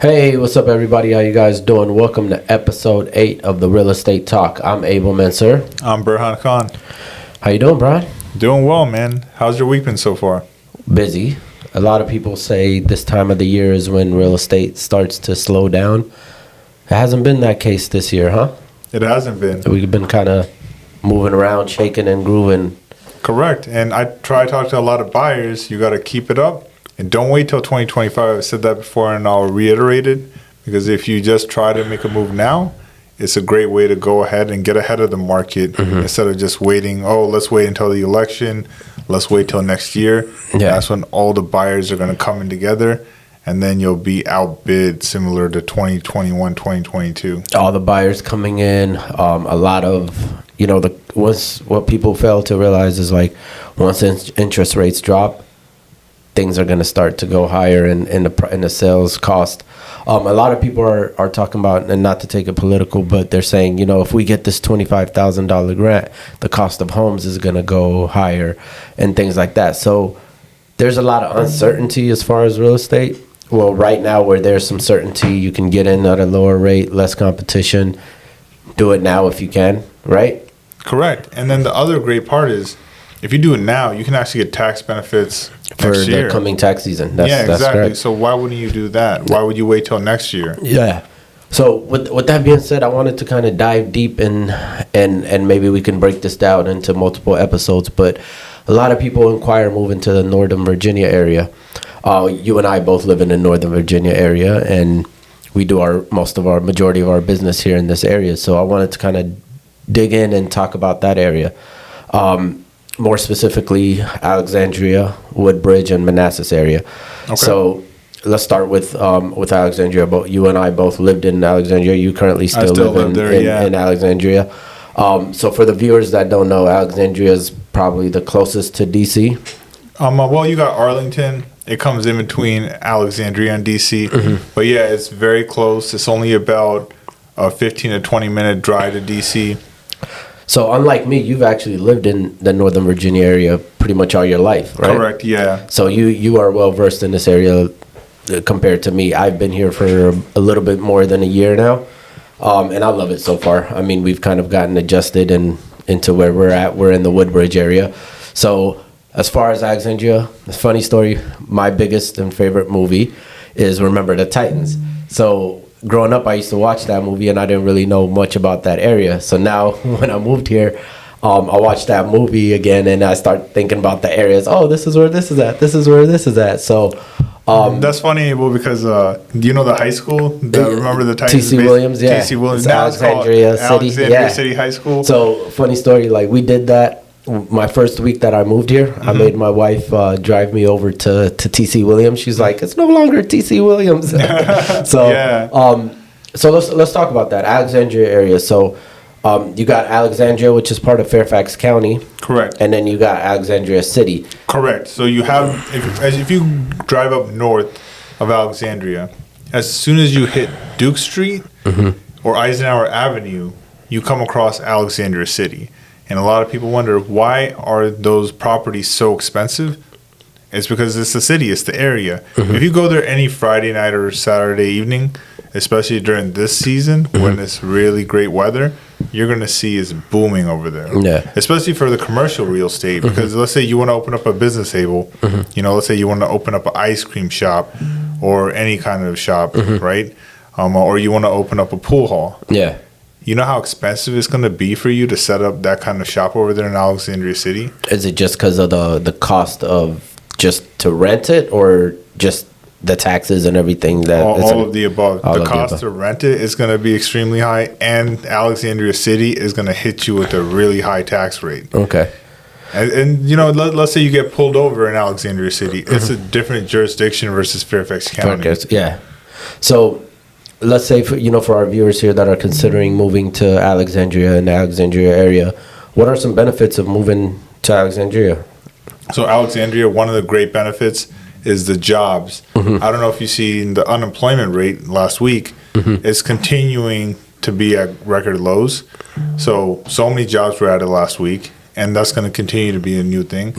Hey, what's up, everybody? How you guys doing? Welcome to episode 8 of the Real Estate Talk. I'm Abel Mansur. I'm Burhan Khan. How you doing, Brian? Doing well, man. How's your week been so far? Busy. A lot of people say this time of the year is when real estate starts to slow down. It hasn't been that case this year, huh? It hasn't been. We've been kind of moving around, shaking and grooving. Correct. And I try to talk to a lot of buyers. You got to keep it up. And don't wait till 2025. I've said that before and I'll reiterate it. Because if you just try to make a move now, it's a great way to go ahead and get ahead of the market instead of just waiting. Oh, let's wait until the election. Let's wait till next year. Yeah. That's when all the buyers are going to come in together. And then you'll be outbid similar to 2021, 2022. All the buyers coming in, a lot of, what people fail to realize is like once interest rates drop, things are going to start to go higher in the sales cost. A lot of people are talking about, and not to take it political, but they're saying, if we get this $25,000 grant, the cost of homes is going to go higher and things like that. So there's a lot of uncertainty as far as real estate. Well, right now where there's some certainty, you can get in at a lower rate, less competition. Do it now if you can, right? Correct. And then the other great part is, if you do it now, you can actually get tax benefits for the coming tax season. Exactly. That's correct. So why wouldn't you do that? Why would you wait till next year? Yeah. So with that being said, I wanted to kind of dive deep in, and maybe we can break this down into multiple episodes. But a lot of people inquire moving to the Northern Virginia area. You and I both live in the Northern Virginia area, and we do majority of our business here in this area. So I wanted to kind of dig in and talk about that area. More specifically, Alexandria, Woodbridge, and Manassas area. Okay. So let's start with Alexandria. You and I both lived in Alexandria. You currently still live in Alexandria. So for the viewers that don't know, Alexandria is probably the closest to D.C. Well, you got Arlington. It comes in between Alexandria and D.C. But yeah, it's very close. It's only about a 15 to 20 minute drive to D.C. So unlike me, you've actually lived in the Northern Virginia area pretty much all your life, right? Correct, yeah. So you are well versed in this area compared to me. I've been here for a little bit more than a year now, and I love it so far. I mean, we've kind of gotten adjusted into where we're at. We're in the Woodbridge area. So as far as Alexandria, a funny story, my biggest and favorite movie is Remember the Titans. So growing up, I used to watch that movie, and I didn't really know much about that area. So now, when I moved here, I watched that movie again, and I start thinking about the areas. Oh, this is where this is at. This is where this is at. So that's funny, well, because do you know the high school? Remember the Titans? T.C. Williams, yeah. T.C. Williams. It's Alexandria City. Alexandria City High School. So funny story, like we did that. My first week that I moved here, I made my wife drive me over to T.C. Williams. She's like, it's no longer T.C. Williams. So, yeah. So let's talk about that Alexandria area. So, you got Alexandria, which is part of Fairfax County. Correct. And then you got Alexandria City. Correct. So you have, if you drive up north of Alexandria, as soon as you hit Duke Street or Eisenhower Avenue, you come across Alexandria City. And a lot of people wonder, why are those properties so expensive? It's because it's the city, it's the area. If you go there any Friday night or Saturday evening, especially during this season when it's really great weather, you're going to see it's booming over there. Yeah. Especially for the commercial real estate. Because let's say you want to open up a business table, let's say you want to open up an ice cream shop or any kind of shop, right? Or you want to open up a pool hall. Yeah. You know how expensive it's going to be for you to set up that kind of shop over there in Alexandria City? Is it just because of the cost of just to rent it, or just the taxes and everything? That all of the above. The cost to rent it is going to be extremely high, and Alexandria City is going to hit you with a really high tax rate. Okay. And let's say you get pulled over in Alexandria City. It's a different jurisdiction versus Fairfax County. Yeah. So let's say for our viewers here that are considering moving to Alexandria and the Alexandria area, what are some benefits of moving to Alexandria? So Alexandria, one of the great benefits is the jobs. I don't know if you've seen the unemployment rate last week. It's continuing to be at record lows. So many jobs were added last week, and that's going to continue to be a new thing.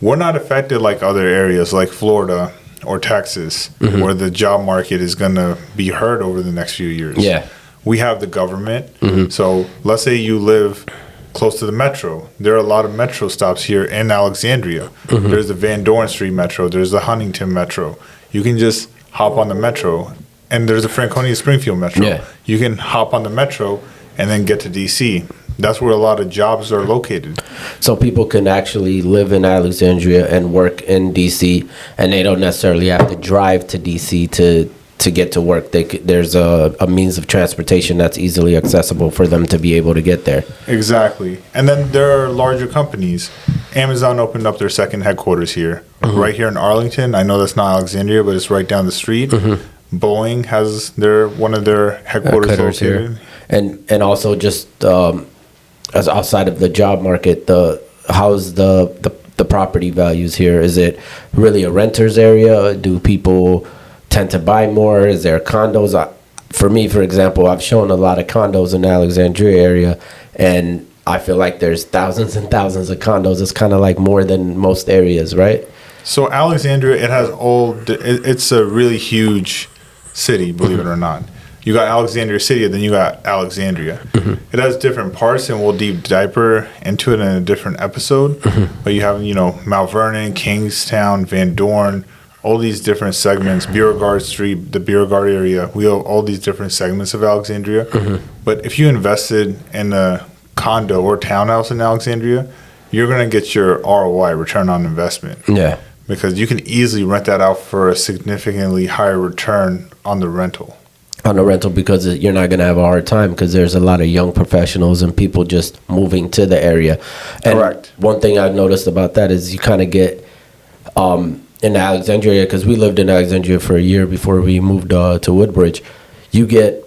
We're not affected like other areas like Florida or Texas, where the job market is going to be hurt over the next few years. Yeah. We have the government. So let's say you live close to the metro. There are a lot of metro stops here in Alexandria. There's the Van Dorn Street Metro. There's the Huntington Metro. You can just hop on the metro. And there's the Franconia Springfield Metro. Yeah. You can hop on the metro and then get to D.C. That's where a lot of jobs are located. So people can actually live in Alexandria and work in DC, and they don't necessarily have to drive to DC to get to work. There's a means of transportation that's easily accessible for them to be able to get there. Exactly. And then there are larger companies. Amazon opened up their second headquarters here, right here in Arlington. I know that's not Alexandria, but it's right down the street. Boeing has one of their headquarters located here. And also just as outside of the job market, how's the property values here? Is it really a renter's area? Do people tend to buy more? Is there condos? For me, for example, I've shown a lot of condos in the Alexandria area, and I feel like there's thousands and thousands of condos. It's kind of like more than most areas, right? So Alexandria, it's a really huge city, believe it or not. You got Alexandria City, then you got Alexandria. It has different parts, and we'll deep diver into it in a different episode. But you have, Mount Vernon, Kingstown, Van Dorn, all these different segments, Beauregard Street, the Beauregard area. We have all these different segments of Alexandria. But if you invested in a condo or townhouse in Alexandria, you're going to get your ROI, return on investment. Yeah. Because you can easily rent that out for a significantly higher return on the rental. On the rental, because you're not going to have a hard time because there's a lot of young professionals and people just moving to the area. And Correct. One thing I've noticed about that is you kind of get in Alexandria, because we lived in Alexandria for a year before we moved to Woodbridge. You get,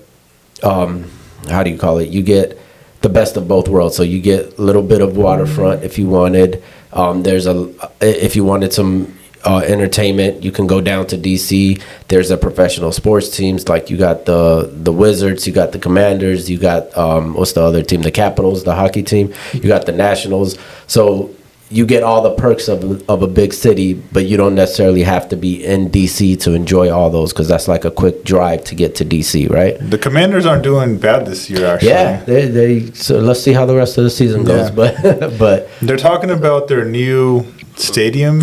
how do you call it? You get the best of both worlds. So you get a little bit of waterfront if you wanted. If you wanted some entertainment, you can go down to DC. There's a professional sports teams, like you got the Wizards, you got the Commanders, you got what's the other team? The Capitals, the hockey team. You got the Nationals. So you get all the perks of a big city, but you don't necessarily have to be in DC to enjoy all those, because that's like a quick drive to get to DC, right? The Commanders aren't doing bad this year, actually. Yeah, so let's see how the rest of the season goes. Yeah. But they're talking about their new stadium.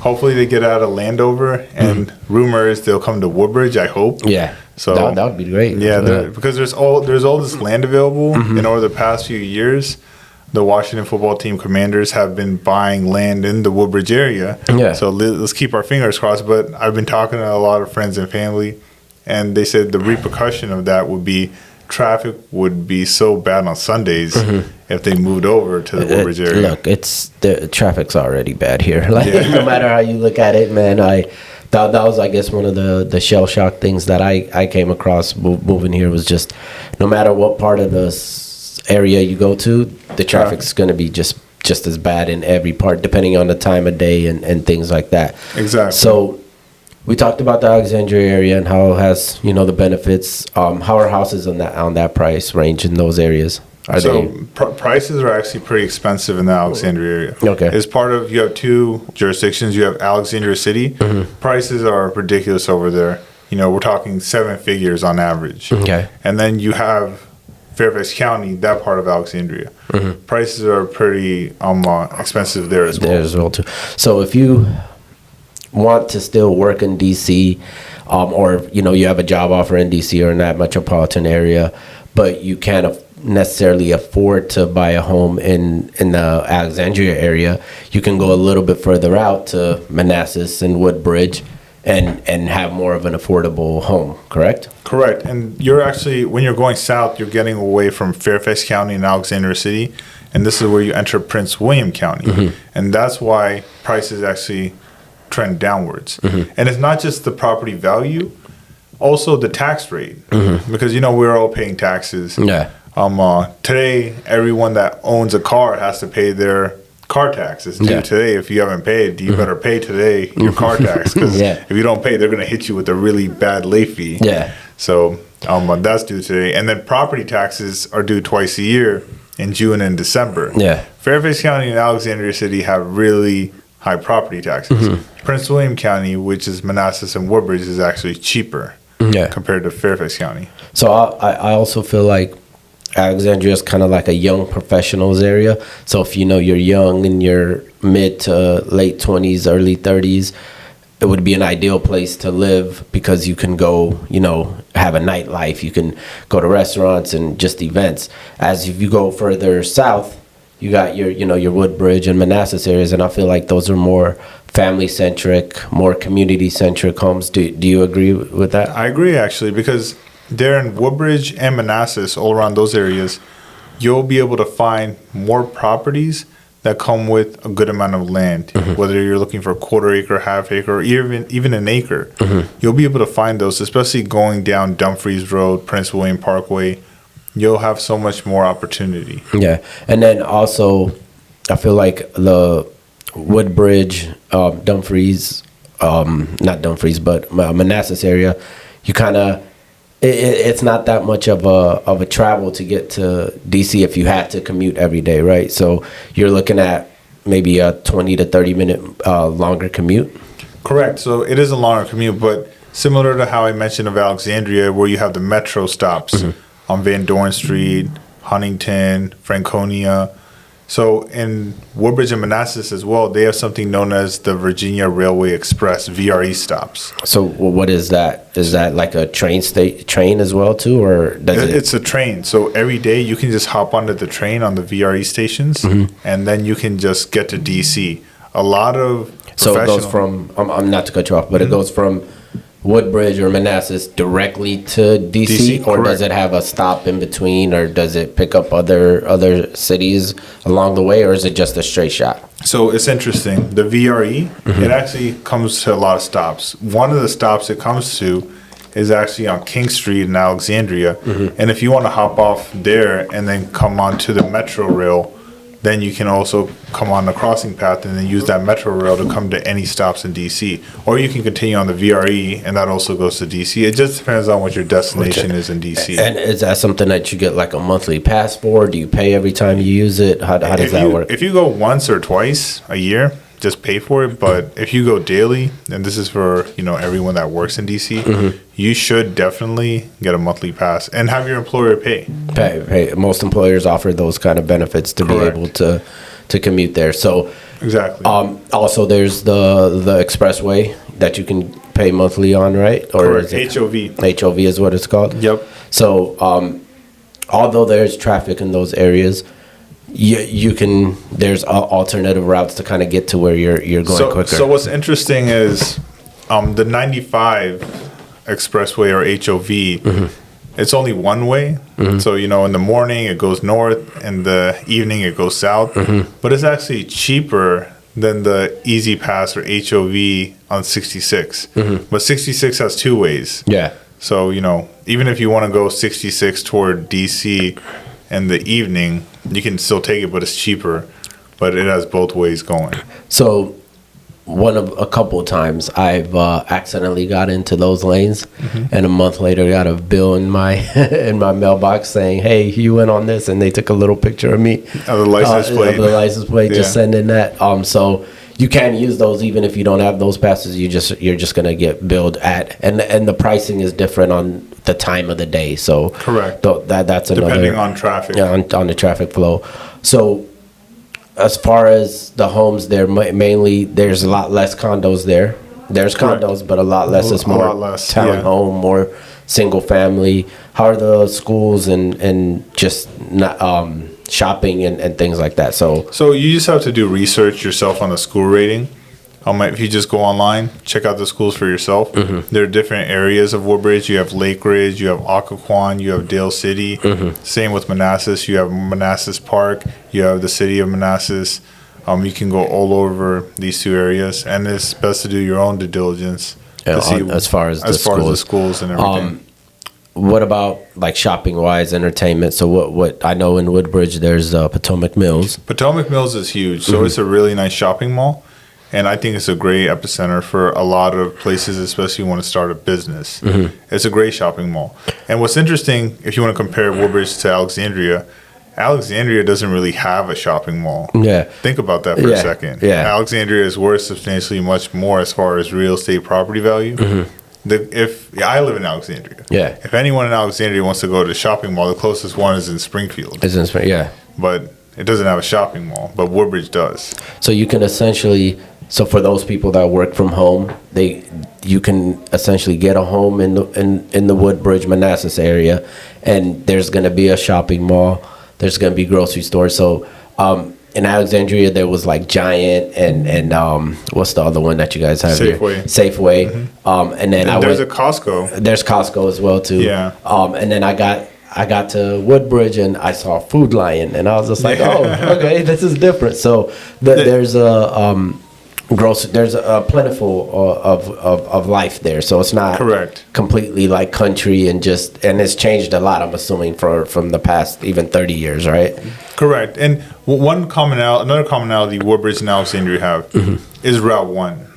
Hopefully they get out of Landover, and rumor is they'll come to Woodbridge, I hope. Yeah, so that would be great. Yeah, because there's all this land available. And over the past few years, the Washington football team Commanders have been buying land in the Woodbridge area. Yeah. So let's keep our fingers crossed. But I've been talking to a lot of friends and family, and they said the repercussion of that would be traffic would be so bad on Sundays if they moved over to the Woodbridge area. Look, the traffic's already bad here. Like, no matter how you look at it, man, that was, I guess, one of the shell shock things that I came across moving here was just no matter what part of the area you go to, the traffic's going to be just as bad in every part, depending on the time of day and things like that. Exactly. So we talked about the Alexandria area and how it has, the benefits. How are houses on that price range in those areas? Prices are actually pretty expensive in the Alexandria area. Okay. As part of, you have two jurisdictions. You have Alexandria City. Prices are ridiculous over there. We're talking 7 figures on average. Okay. And then you have Fairfax County, that part of Alexandria. Prices are pretty expensive there as well. There as well too. So if you want to still work in DC, or you have a job offer in DC or in that metropolitan area, but you can't necessarily afford to buy a home in the Alexandria area, you can go a little bit further out to Manassas and Woodbridge and have more of an affordable home, correct? Correct. And you're actually, when you're going south, you're getting away from Fairfax County and Alexandria City, and this is where you enter Prince William County. And that's why prices actually trend downwards. And it's not just the property value, also the tax rate, because we're all paying taxes. Yeah. Today, everyone that owns a car has to pay their car tax. It's due today. If you haven't paid, you better pay today your car tax, because if you don't pay, they're going to hit you with a really bad late fee. Yeah. So that's due today. And then property taxes are due twice a year, in June and December. Yeah. Fairfax County and Alexandria City have really high property taxes. Prince William County, which is Manassas and Woodbridge, is actually cheaper compared to Fairfax County. So I also feel like Alexandria is kind of like a young professionals area. So if you're young in your mid to late 20s, early 30s, it would be an ideal place to live because you can go, have a nightlife. You can go to restaurants and just events. As if you go further south, you got your Woodbridge and Manassas areas, and I feel like those are more family-centric, more community-centric homes. Do you agree with that? I agree, actually, because there in Woodbridge and Manassas, all around those areas, you'll be able to find more properties that come with a good amount of land. Whether you're looking for a quarter acre, half acre, or even an acre, you'll be able to find those, especially going down Dumfries Road, Prince William Parkway. You'll have so much more opportunity. Yeah, and then also, I feel like the Woodbridge, Dumfries, not Dumfries, but Manassas area, you kind of, it's not that much of a travel to get to DC if you had to commute every day, right? So you're looking at maybe a 20 to 30 minute longer commute. Correct. So it is a longer commute, but similar to how I mentioned of Alexandria, where you have the metro stops on Van Dorn Street, Huntington, Franconia. So in Woodbridge and Manassas as well, they have something known as the Virginia Railway Express, VRE stops. So what is that? Is that like a train as well too, or does it? It's a train. So every day you can just hop onto the train on the VRE stations, and then you can just get to DC. A lot of So it goes from, I'm not to cut you off, but it goes from Woodbridge or Manassas directly to DC, or correct. does it have a stop in between, or does it pick up other cities along the way, or is it just a straight shot? So it's interesting. The VRE, it actually comes to a lot of stops. One of the stops it comes to is actually on King Street in Alexandria. And if you want to hop off there and then come onto the Metro Rail, then you can also come on the crossing path and then use that Metro Rail to come to any stops in DC. Or you can continue on the VRE, and that also goes to DC. It just depends on what your destination is in DC. And is that something that you get like a monthly pass for? Do you pay every time you use it? How does that work? If you go once or twice a year, just pay for it. But if you go daily, and this is for everyone that works in DC, you should definitely get a monthly pass and have your employer pay. Pay. Most employers offer those kind of benefits to Correct. be able to commute there. So Exactly. also there's the expressway that you can pay monthly on, right? Or Correct. is it HOV. HOV is what it's called. Yep. So although there's traffic in those areas, you can, there's alternative routes to kind of get to where you're going quicker. So what's interesting is the 95 expressway or HOV, it's only one way. So, in the morning it goes north, in the evening it goes south. But it's actually cheaper than the Easy Pass or HOV on 66. But 66 has two ways. Yeah. So, even if you want to go 66 toward DC in the evening, you can still take it, but it's cheaper. But it has both ways going. So a couple of times I've accidentally got into those lanes, and a month later got a bill in my in my mailbox saying, "Hey, you went on this," and they took a little picture of me Of the license plate. of the license plate, just Yeah. sending that. So you can use those even if you don't have those passes. You're just gonna get billed and the pricing is different on the time of the day. So Correct. That's another, Depending on traffic. yeah, on the traffic flow. So as far as the homes there, mainly there's a lot less condos there. There's Correct. condos, but a lot less. It's A more lot less, townhome, more single family. How are the schools and just not, shopping and things like that? So you just have to do research yourself on the school rating. If you just go online, check out the schools for yourself. There are different areas of Woodbridge. You have Lake Ridge, you have Occoquan, you have Dale City. Same with Manassas. You have Manassas Park. You have the city of Manassas. You can go all over these two areas, and it's best to do your own due diligence to see as far as the schools and everything. What about like shopping wise, entertainment? So what I know in Woodbridge, there's Potomac Mills. Potomac Mills is huge, so it's a really nice shopping mall. And I think it's a great epicenter for a lot of places, especially if you want to start a business. It's a great shopping mall. And what's interesting, if you want to compare Woodbridge to Alexandria, Alexandria doesn't really have a shopping mall. Yeah. Think about that for a second. Yeah. Alexandria is worth substantially much more as far as real estate property value. I live in Alexandria. Yeah. If anyone in Alexandria wants to go to the shopping mall, the closest one is in Springfield. Yeah. But it doesn't have a shopping mall, but Woodbridge does. So you can essentially, so for those people that work from home, you can essentially get a home in the Woodbridge, Manassas area, and there's going to be a shopping mall. There's going to be grocery stores. So in Alexandria, there was like Giant and what's the other one that you guys have Safeway. here? Safeway. And then there's a Costco. There's Costco as well too. Yeah. And then I got to Woodbridge and I saw Food Lion and I was just like, oh, okay, this is different. So there's a plentiful of life there. So it's not Correct. completely like country and it's changed a lot. I'm assuming from the past even 30 years, right? Correct. And another commonality Woodbridge and Alexandria have is Route 1.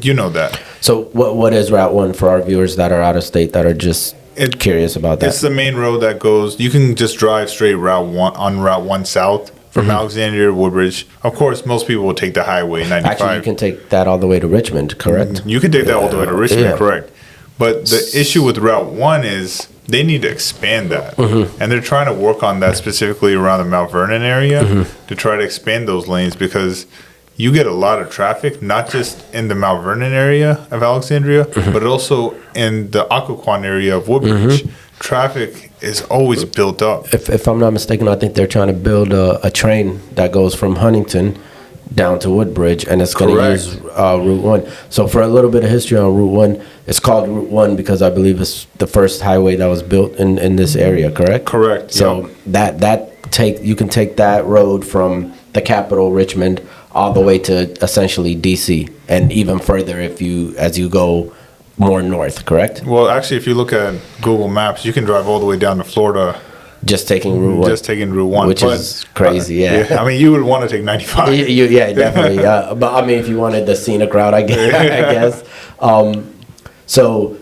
You know that. So what is Route 1 for our viewers that are out of state that are just curious about that? It's the main road that goes. You can just drive straight Route 1 south from Alexandria to Woodbridge. Of course, most people will take the highway 95. Actually, you can take that all the way to Richmond, correct? You can take that all the way to Richmond, Yeah. correct. But the issue with Route 1 is they need to expand that. And they're trying to work on that specifically around the Mount Vernon area to try to expand those lanes because you get a lot of traffic, not just in the Mount Vernon area of Alexandria, but also in the Occoquan area of Woodbridge. Traffic is always built up. If I'm not mistaken, I think they're trying to build a train that goes from Huntington down to Woodbridge, and it's going to use Route 1. So for a little bit of history on Route 1, it's called Route 1 because I believe it's the first highway that was built in this area, correct? Correct. So you can take that road from the capital, Richmond, all the way to essentially DC, and even further as you go more north, correct? Well, actually, if you look at Google Maps, you can drive all the way down to Florida. Just taking Route 1. Just taking Route 1. Which is crazy, yeah. I mean, you would want to take 95. Yeah, definitely. But I mean, if you wanted the scenic route, I guess. So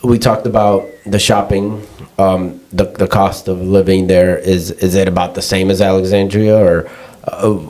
we talked about the shopping, the cost of living there. Is it about the same as Alexandria, or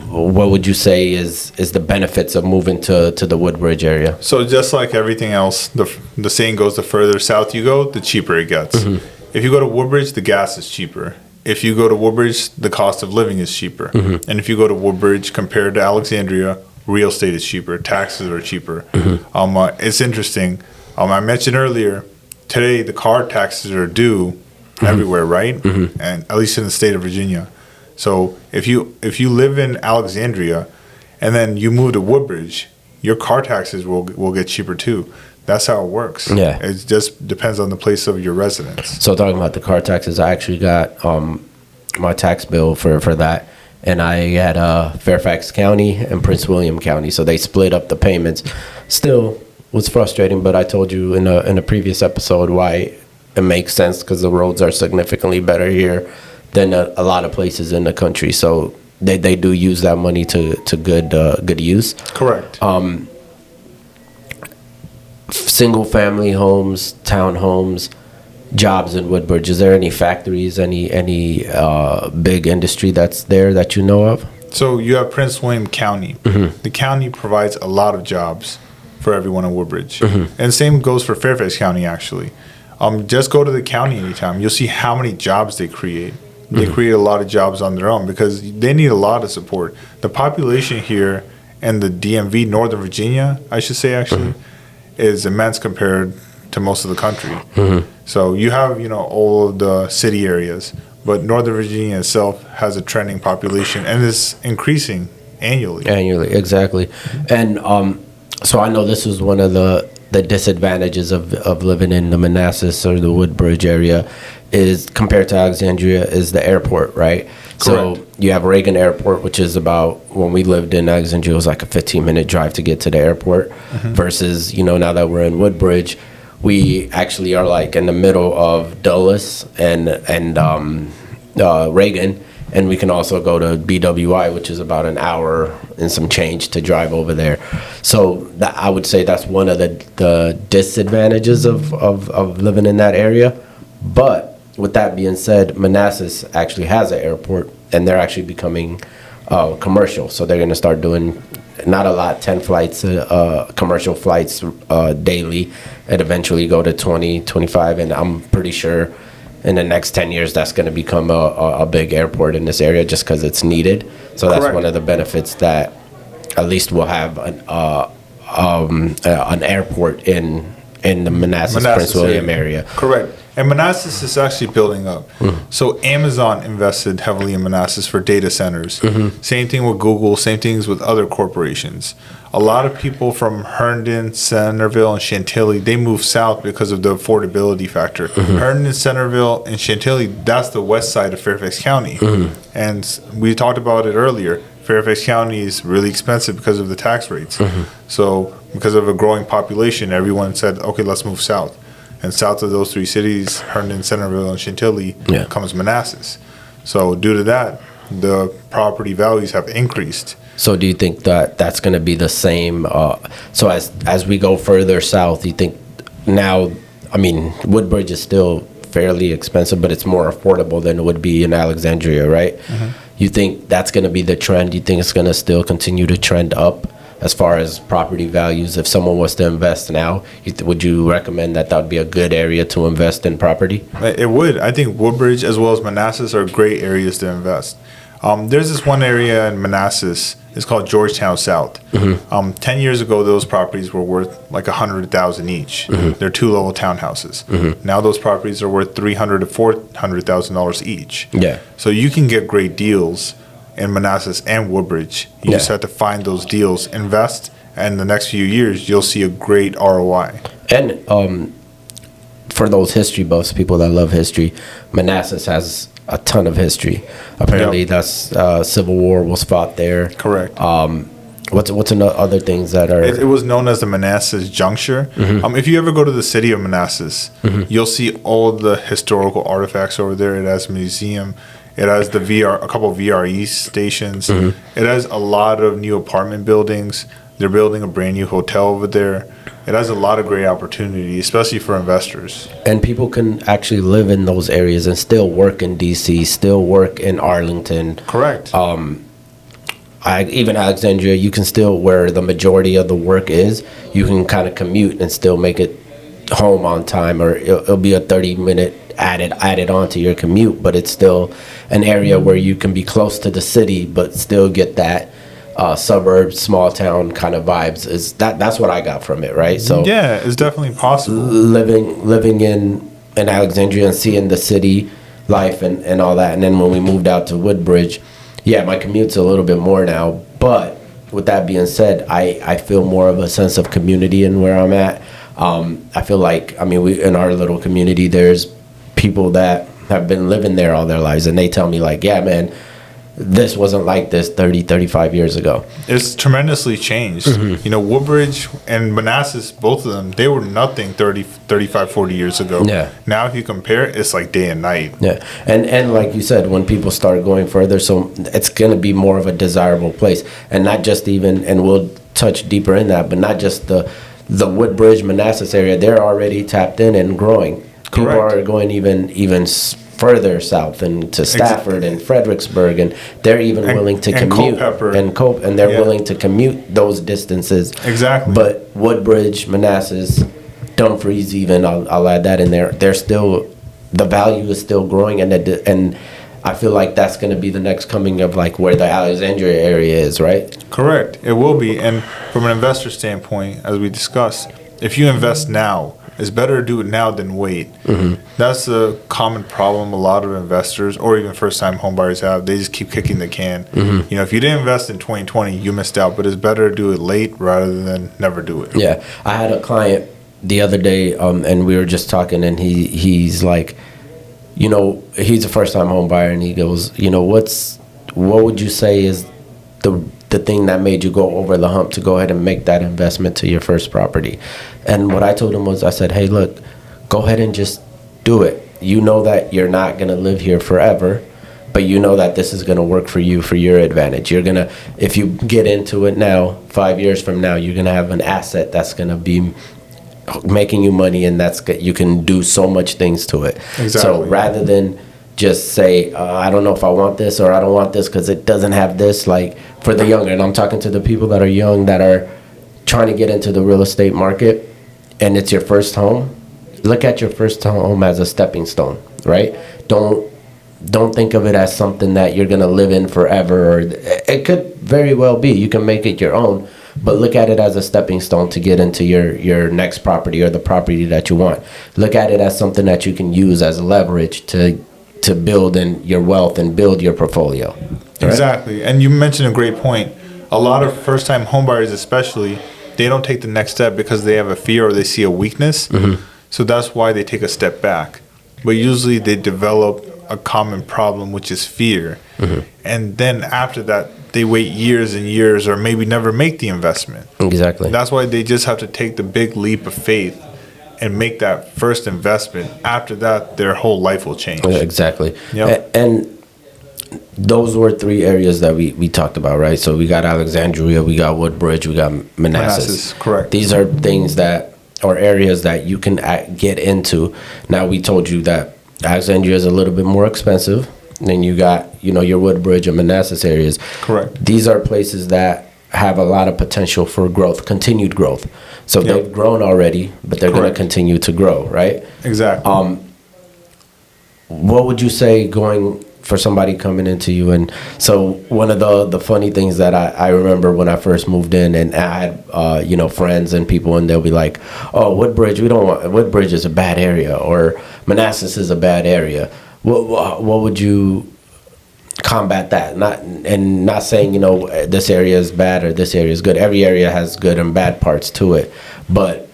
what would you say is the benefits of moving to the Woodbridge area? So just like everything else, the saying goes, the further south you go, the cheaper it gets. If you go to Woodbridge, the gas is cheaper. If you go to Woodbridge, the cost of living is cheaper. And if you go to Woodbridge compared to Alexandria, real estate is cheaper. Taxes are cheaper. It's interesting. I mentioned earlier, today the car taxes are due everywhere, right? And at least in the state of Virginia. So if you live in Alexandria and then you move to Woodbridge, your car taxes will get cheaper too. That's how it works. Yeah. It just depends on the place of your residence. So talking about the car taxes, I actually got my tax bill for that, and I had Fairfax County and Prince William County, so they split up the payments. Still was frustrating, but I told you in a previous episode why it makes sense, because the roads are significantly better here than a lot of places in the country. So they do use that money to good use. Correct. Single family homes, townhomes, jobs in Woodbridge. Is there any factories, any big industry that's there that you know of? So you have Prince William County. The county provides a lot of jobs for everyone in Woodbridge. And same goes for Fairfax County, actually. Just go to the county anytime. You'll see how many jobs they create. They create a lot of jobs on their own because they need a lot of support. The population here in the DMV, Northern Virginia, I should say, actually, is immense compared to most of the country. So you have, all of the city areas, but Northern Virginia itself has a trending population and is increasing annually. Exactly. And so I know this is one of the disadvantages of living in the Manassas or the Woodbridge area is, compared to Alexandria, is the airport, right? Correct. So you have Reagan Airport, which is about, when we lived in Alexandria, it was like a 15-minute drive to get to the airport, versus, now that we're in Woodbridge, we actually are like in the middle of Dulles and Reagan, and we can also go to BWI, which is about an hour and some change to drive over there. So I would say that's one of the disadvantages of living in that area. But with that being said, Manassas actually has an airport, and they're actually becoming commercial. So they're going to start doing not a lot, 10 flights, commercial flights daily, and eventually go to 20, 25. And I'm pretty sure in the next 10 years, that's going to become a big airport in this area just because it's needed. So that's Correct. one of the benefits, that at least we'll have an airport in the Manassas Prince William area. Correct. And Manassas is actually building up. So Amazon invested heavily in Manassas for data centers. Same thing with Google, same things with other corporations. A lot of people from Herndon, Centerville, and Chantilly, they moved south because of the affordability factor. Herndon, Centerville, and Chantilly, that's the west side of Fairfax County. And we talked about it earlier. Fairfax County is really expensive because of the tax rates. So because of a growing population, everyone said, okay, let's move south. And south of those three cities, Herndon, Centerville, and Chantilly, comes Manassas. So due to that, the property values have increased. So do you think that that's going to be the same? So as we go further south, you think now, I mean, Woodbridge is still fairly expensive, but it's more affordable than it would be in Alexandria, right? You think that's going to be the trend? You think it's going to still continue to trend up as far as property values? If someone was to invest now, would you recommend that would be a good area to invest in property? It would. I think Woodbridge as well as Manassas are great areas to invest. There's this one area in Manassas. It's called Georgetown South. 10 years ago, those properties were worth like $100,000 each. They're 2-level townhouses. Now those properties are worth $300,000 to $400,000 each. Yeah. So you can get great deals in Manassas and Woodbridge. You just have to find those deals, invest, and in the next few years, you'll see a great ROI. And for those history buffs, people that love history, Manassas has a ton of history. Apparently, that's Civil War was fought there. Correct. What's other things that are? It was known as the Manassas Juncture. If you ever go to the city of Manassas, you'll see all the historical artifacts over there. It has a museum. It has a couple of VRE stations. It has a lot of new apartment buildings. They're building a brand new hotel over there. It has a lot of great opportunity, especially for investors. And people can actually live in those areas and still work in DC, still work in Arlington. Correct. Even Alexandria, you can still, where the majority of the work is, you can kind of commute and still make it home on time, or it'll be a 30-minute added on to your commute, but it's still an area where you can be close to the city but still get that suburb, small town kind of vibes. That's what I got from it, right? So yeah, it's definitely possible. Living in Alexandria and seeing the city life and all that, and then when we moved out to Woodbridge, my commute's a little bit more now, but with that being said, I feel more of a sense of community in where I'm at. I feel like, we in our little community, there's people that have been living there all their lives, and they tell me like, yeah, man, this wasn't like this 30, 35 years ago. It's tremendously changed. Woodbridge and Manassas, both of them, they were nothing 30, 35, 40 years ago. Yeah. Now if you compare it, it's like day and night. Yeah. And like you said, when people start going further, so it's going to be more of a desirable place. And not just even, and we'll touch deeper in that, but not just the Woodbridge, Manassas area, they're already tapped in and growing. People Correct. are going even further south and to Stafford and Fredericksburg, and they're even willing to commute and they're willing to commute those distances. Exactly. But Woodbridge, Manassas, Dumfries, even I'll add that in there. They're still, the value is still growing, and I feel like that's going to be the next coming of like where the Alexandria area is, right? Correct. It will be. And from an investor standpoint, as we discussed, if you invest now, it's better to do it now than wait. That's a common problem a lot of investors or even first-time homebuyers have. They just keep kicking the can. If you didn't invest in 2020, you missed out. But it's better to do it late rather than never do it. Yeah. I had a client the other day, and we were just talking, and he's like, he's a first-time homebuyer, and he goes, what would you say is the thing that made you go over the hump to go ahead and make that investment to your first property? And what I told him was, I said, hey, look, go ahead and just do it. You know that you're not going to live here forever, but you know that this is going to work for you, for your advantage. You're going to, if you get into it now, 5 years from now, you're going to have an asset that's going to be making you money, and you can do so much things to it. Exactly. So rather than just say, I don't know if I want this or I don't want this because it doesn't have this, like for the younger, and I'm talking to the people that are young that are trying to get into the real estate market, and it's your first home. Look at your first home as a stepping stone, right? Don't think of it as something that you're gonna live in forever. Or it could very well be. You can make it your own, but look at it as a stepping stone to get into your next property or the property that you want. Look at it as something that you can use as leverage to build in your wealth and build your portfolio. Right? Exactly. And you mentioned a great point. A lot of first-time homebuyers, especially, they don't take the next step because they have a fear or they see a weakness. So that's why they take a step back. But usually they develop a common problem, which is fear. And then after that, they wait years and years or maybe never make the investment. Exactly. That's why they just have to take the big leap of faith and make that first investment. After that, their whole life will change. Exactly. Yep. And those were 3 areas that we talked about, right? So we got Alexandria, we got Woodbridge, we got Manassas. Correct. These are things or areas that you can get into. Now, we told you that Alexandria is a little bit more expensive. Then you got, your Woodbridge and Manassas areas. Correct. These are places that have a lot of potential for growth, continued growth. So they've grown already, but they're going to continue to grow, right? Exactly. What would you say going for somebody coming into you? And so one of the funny things that I remember when I first moved in, and I had friends and people, and they'll be like, "Oh, Woodbridge, Woodbridge is a bad area, or Manassas is a bad area." What would you combat that? Not saying this area is bad or this area is good. Every area has good and bad parts to it, but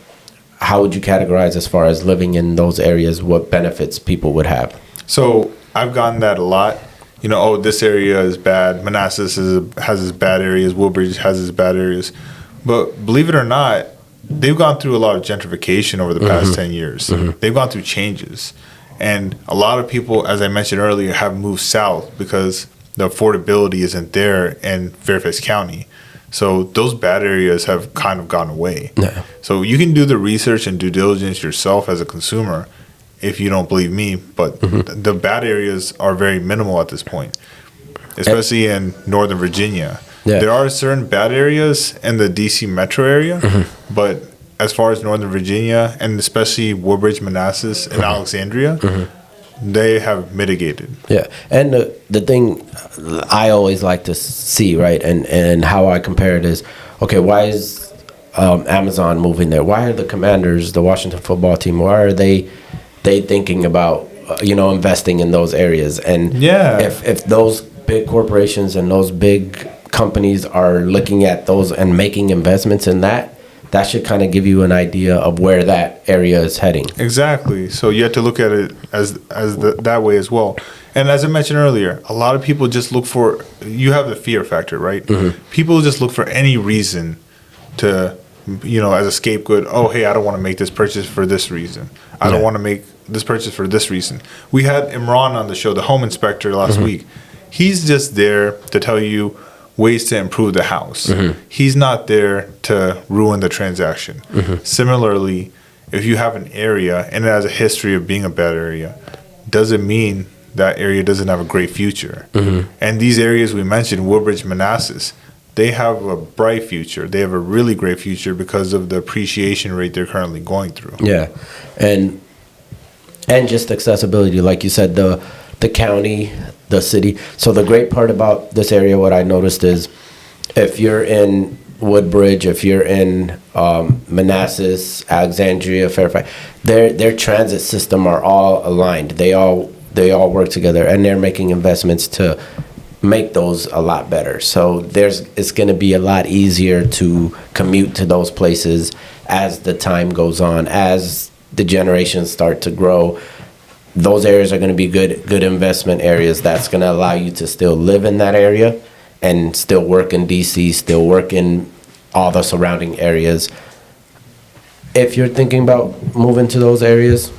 how would you categorize as far as living in those areas? What benefits people would have? So I've gotten that a lot. This area is bad. Manassas has its bad areas. Woodbridge has its bad areas. But believe it or not, they've gone through a lot of gentrification over the past 10 years. They've gone through changes. And a lot of people, as I mentioned earlier, have moved south because the affordability isn't there in Fairfax County. So those bad areas have kind of gone away. Yeah. So you can do the research and due diligence yourself as a consumer if you don't believe me. But the bad areas are very minimal at this point, especially in Northern Virginia. Yeah. There are certain bad areas in the D.C. metro area, but as far as Northern Virginia, and especially Woodbridge, Manassas, and Alexandria, they have mitigated. Yeah, and the thing I always like to see, right, and how I compare it is, okay, why is Amazon moving there? Why are the Commanders, the Washington football team, why are they thinking about investing in those areas? And if those big corporations and those big companies are looking at those and making investments in that should kind of give you an idea of where that area is heading. Exactly. So you have to look at it as that way as well. And as I mentioned earlier, a lot of people just look for, you have the fear factor, right? People just look for any reason to, as a scapegoat, oh, hey, I don't want to make this purchase for this reason. I don't want to make this purchase for this reason. We had Imran on the show, the home inspector, last week. He's just there to tell you ways to improve the house. He's not there to ruin the transaction. Similarly, if you have an area and it has a history of being a bad area, doesn't mean that area doesn't have a great future. And these areas we mentioned, Woodbridge, Manassas, they have a bright future. They have a really great future because of the appreciation rate they're currently going through. Yeah, and just accessibility, like you said, the county, the city. So the great part about this area, what I noticed is, if you're in Woodbridge, if you're in Manassas, Alexandria, Fairfax, their transit system are all aligned. They all work together, and they're making investments to make those a lot better. So it's going to be a lot easier to commute to those places as the time goes on, as the generations start to grow. Those areas are going to be good investment areas that's going to allow you to still live in that area and still work in DC, still work in all the surrounding areas. If you're thinking about moving to those areas,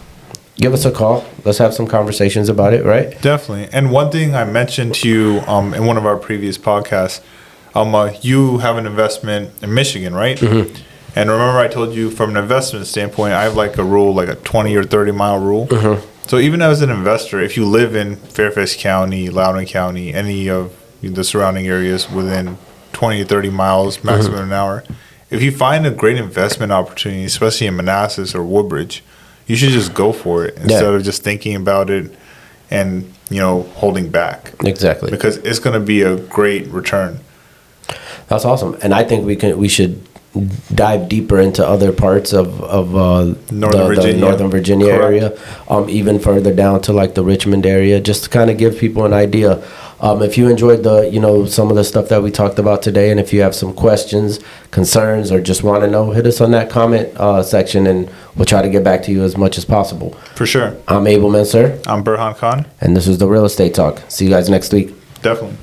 give us a call. Let's have some conversations about it, right? Definitely. And one thing I mentioned to you in one of our previous podcasts, you have an investment in Michigan, right? And remember, I told you from an investment standpoint, I have like a rule, like a 20 or 30 mile rule. So even as an investor, if you live in Fairfax County, Loudoun County, any of the surrounding areas within 20 to 30 miles, maximum an hour, if you find a great investment opportunity, especially in Manassas or Woodbridge, you should just go for it instead of just thinking about it and, holding back. Exactly. Because it's going to be a great return. That's awesome. And I think we should dive deeper into other parts of the Northern Virginia area, even further down to like the Richmond area, just to kind of give people an idea. If you enjoyed some of the stuff that we talked about today, and if you have some questions, concerns, or just want to know, hit us on that comment section, and we'll try to get back to you as much as possible. For sure. I'm Abel Mansour. I'm Burhan Khan. And this is the Real Estate Talk. See you guys next week. Definitely.